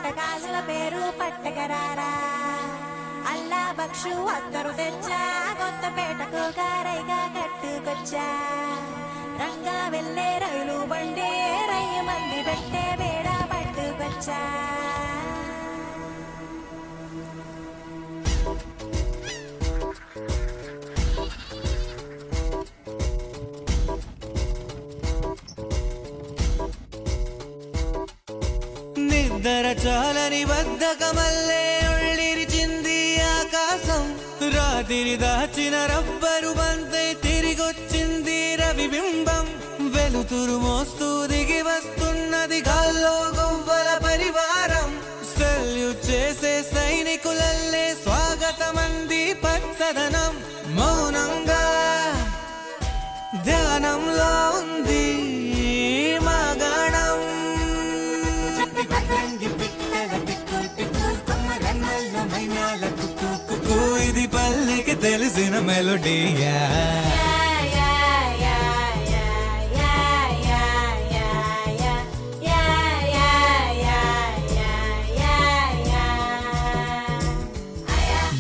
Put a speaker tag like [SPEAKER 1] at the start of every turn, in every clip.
[SPEAKER 1] పుట్టకాసుల పేరు పట్టకరారా అల్లా బక్షు అత్తరు తెచ్చా కొత్తపేటకు కారైగా కట్టుకొచ్చా రంగా వెళ్ళే రైలు బండి రయ్య మంది పెట్టే బేడ పట్టుకొచ్చా
[SPEAKER 2] నిద్ర చాలని బద్ధకమల్లే ఒళ్ళిరిచింది ఆకాశం రాత్రి దాచిన రబ్బరు బంతై తిరిగొచ్చింది రవిబింబం వెలుతురు మోస్తూ దిగి వస్తున్నది గాల్లో గువ్వల పరివారం సెల్యూట్ చేసే సైనికులల్లే స్వాగతమంది పచ్చదనం మౌనంగా ధ్యానంలో ఉంది మాగణం ఇది పల్లెకి తెలిసిన మెలోడీయా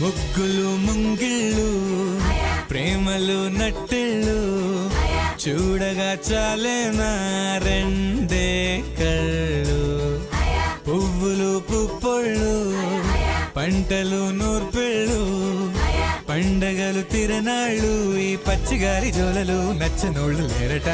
[SPEAKER 2] ముగ్గులు ముంగిళ్ళు ప్రేమలు నట్టిళ్ళు చూడగా చాలేనా రెండే కళ్ళు పువ్వులు పుప్పొళ్ళు పంటలు నూర్పిళ్ళు పండగలు తిరనాళ్ళు ఈ పచ్చిగారి జోలలు నచ్చనోళ్ళు లేరట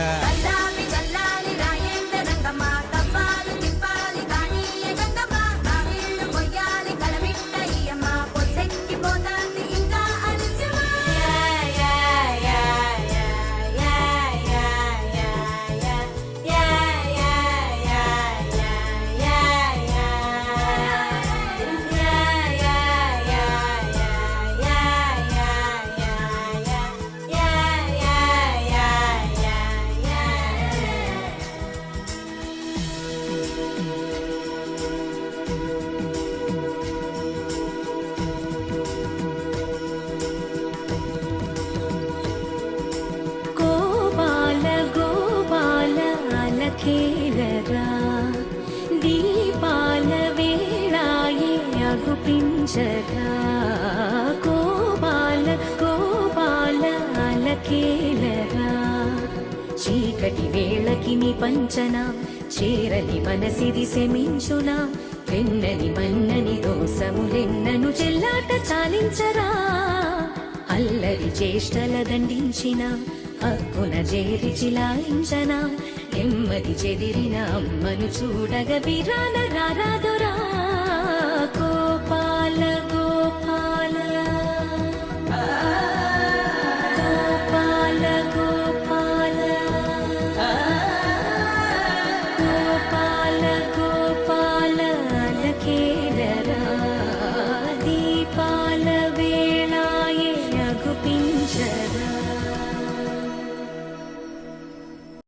[SPEAKER 3] దీపాల వేళాయే అగుపించరా గోపాల గోపాల అలకేలరా చీకటి వేళకి నీ పంచన చేరని మనసిది శమించునా వెన్నని మన్నని దోసములెన్నను చెల్లాట చాలించరా అల్లరి చేష్టల దండించిన హక్కున చేరి చిలాయించనా నెమ్మది చెదిరిన అమ్మను చూడగ విరాన రారాదురా